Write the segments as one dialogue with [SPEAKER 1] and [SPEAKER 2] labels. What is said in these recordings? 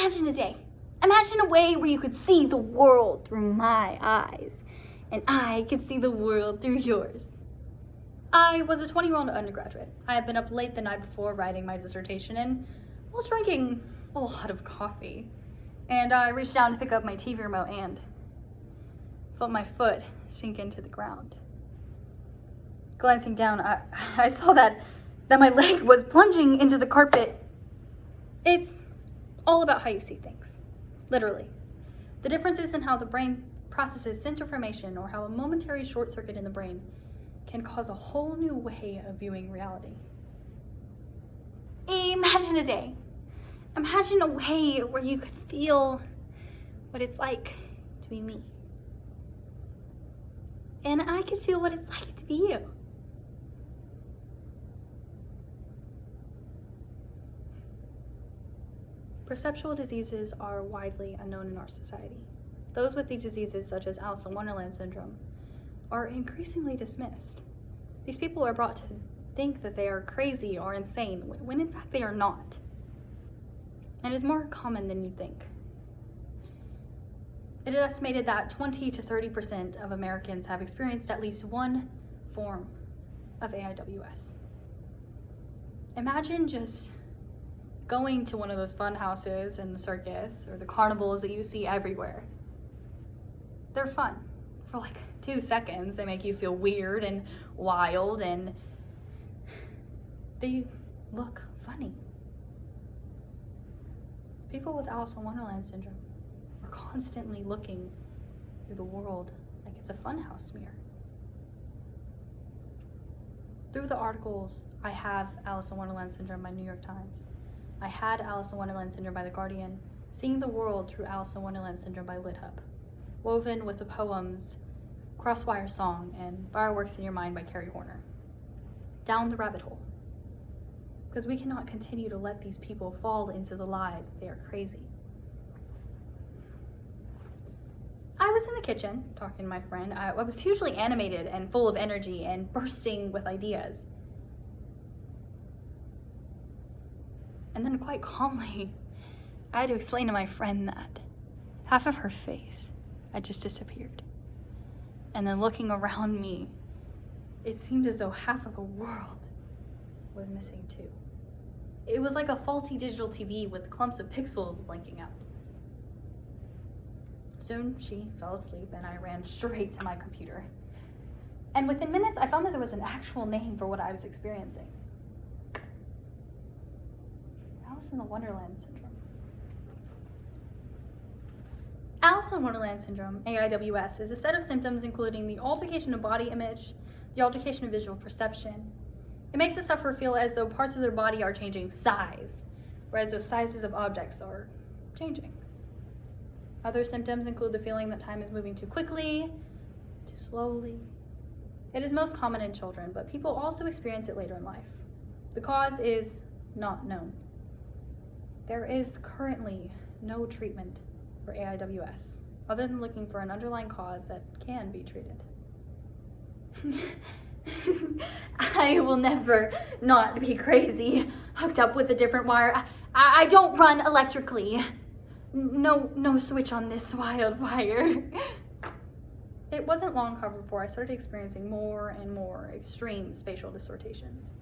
[SPEAKER 1] Imagine a day. Imagine a way where you could see the world through my eyes, and I could see the world through yours. I was a 20-year-old undergraduate. I had been up late the night before writing my dissertation and while drinking a lot of coffee. And I reached down to pick up my TV remote and felt my foot sink into the ground. Glancing down, I saw that my leg was plunging into the carpet. It's all about how you see things, literally. The differences in how the brain processes sense information or how a momentary short circuit in the brain can cause a whole new way of viewing reality. Imagine a day. Imagine a way where you could feel what it's like to be me. And I could feel what it's like to be you. Perceptual diseases are widely unknown in our society. Those with these diseases, such as Alice in Wonderland syndrome, are increasingly dismissed. These people are brought to think that they are crazy or insane, when in fact they are not. And it is more common than you think. It is estimated that 20 to 30% of Americans have experienced at least one form of AIWS. Imagine just going to one of those fun houses in the circus or the carnivals that you see everywhere. They're fun for like 2 seconds. They make you feel weird and wild, and they look funny. People with Alice in Wonderland syndrome are constantly looking through the world like it's a funhouse mirror. Through the articles, I have Alice in Wonderland syndrome by New York Times. I had Alice in Wonderland syndrome by The Guardian, Seeing the World Through Alice in Wonderland syndrome by LitHub, woven with the poems Crosswire Song and Fireworks in Your Mind by Carrie Horner. Down the rabbit hole. Because we cannot continue to let these people fall into the lie that they are crazy. I was in the kitchen talking to my friend. I was hugely animated and full of energy and bursting with ideas. And then quite calmly, I had to explain to my friend that half of her face had just disappeared. And then looking around me, it seemed as though half of the world was missing too. It was like a faulty digital TV with clumps of pixels blinking out. Soon she fell asleep and I ran straight to my computer. And within minutes, I found that there was an actual name for what I was experiencing. Alice in the Wonderland syndrome. Alice in Wonderland syndrome, AIWS, is a set of symptoms including the alteration of body image, the alteration of visual perception. It makes the sufferer feel as though parts of their body are changing size, whereas those sizes of objects are changing. Other symptoms include the feeling that time is moving too quickly, too slowly. It is most common in children, but people also experience it later in life. The cause is not known. There is currently no treatment for AIWS, other than looking for an underlying cause that can be treated. I will never not be crazy, hooked up with a different wire. I don't run electrically. No switch on this wild wire. It wasn't long, however, before I started experiencing more and more extreme spatial distortions.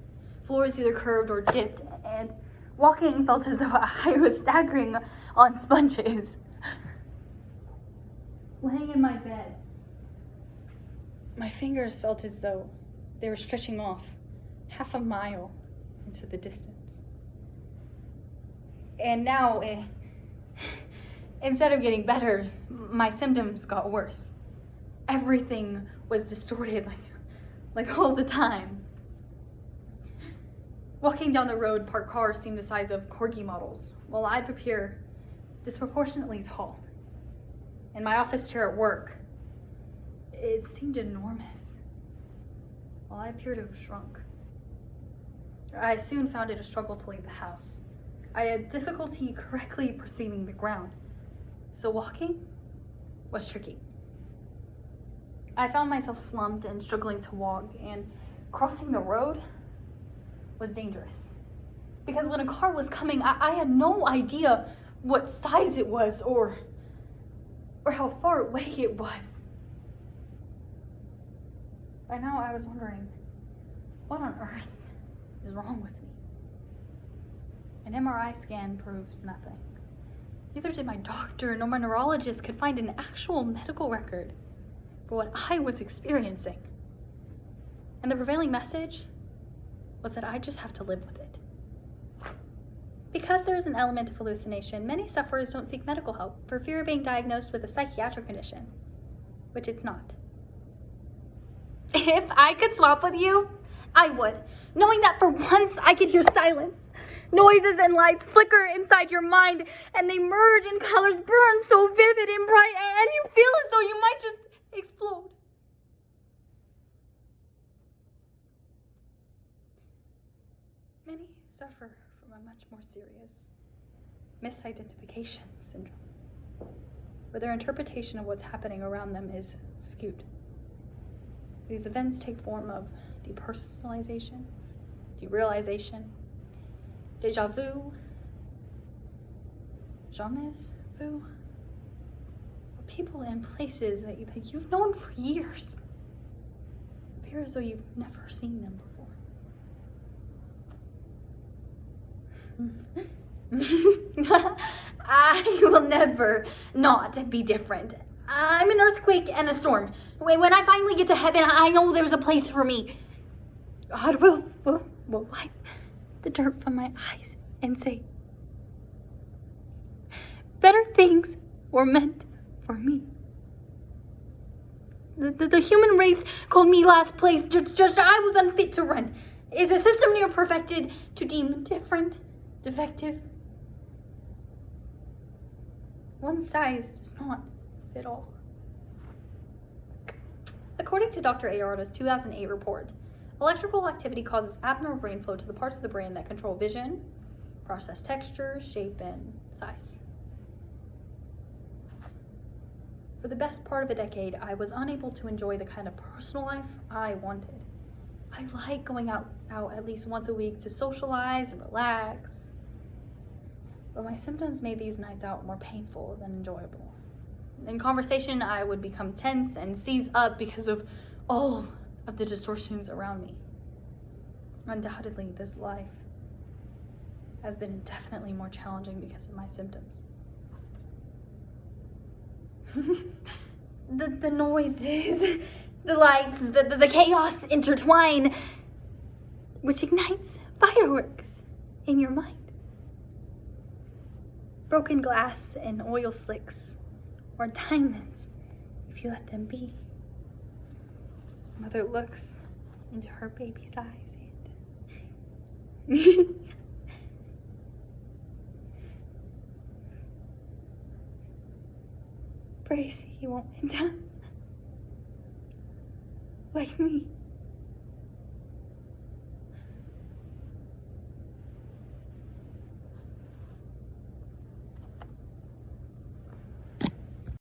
[SPEAKER 1] Floors either curved or dipped, and walking felt as though I was staggering on sponges. Laying in my bed, my fingers felt as though they were stretching off half a mile into the distance. And now, instead of getting better, my symptoms got worse. Everything was distorted, like all the time. Walking down the road, parked cars seemed the size of corgi models, while I'd appear disproportionately tall. In my office chair at work, it seemed enormous, while I appeared to have shrunk. I soon found it a struggle to leave the house. I had difficulty correctly perceiving the ground, so walking was tricky. I found myself slumped and struggling to walk, and crossing the road was dangerous. Because when a car was coming, I had no idea what size it was or how far away it was. By now I was wondering, what on earth is wrong with me? An MRI scan proved nothing. Neither did my doctor nor my neurologist could find an actual medical record for what I was experiencing. And the prevailing message was that I just have to live with it. Because there is an element of hallucination, many sufferers don't seek medical help for fear of being diagnosed with a psychiatric condition, which it's not. If I could swap with you, I would, knowing that for once I could hear silence. Noises and lights flicker inside your mind, and they merge and colors burn so vivid and bright, and you feel as though you might just explode. Many suffer from a much more serious misidentification syndrome, where their interpretation of what's happening around them is skewed. These events take form of depersonalization, derealization, deja vu, jamais vu, people and places that you've known for years appear as though you've never seen them before. I will never not be different. I'm an earthquake and a storm. When I finally get to heaven, I know there's a place for me. God will wipe the dirt from my eyes and say, better things were meant for me. The human race called me last place, just I was unfit to run. Is a system near perfected to deem different, defective? One size does not fit all. According to Dr. Aorta's 2008 report, electrical activity causes abnormal brain flow to the parts of the brain that control vision, process texture, shape, and size. For the best part of a decade, I was unable to enjoy the kind of personal life I wanted. I like going out at least once a week to socialize and relax. But my symptoms made these nights out more painful than enjoyable. In conversation, I would become tense and seize up because of all of the distortions around me. Undoubtedly, this life has been indefinitely more challenging because of my symptoms. The noises, the lights, the chaos intertwine, which ignites fireworks in your mind. Broken glass and oil slicks, or diamonds, if you let them be. Mother looks into her baby's eyes and prays he won't end up like me.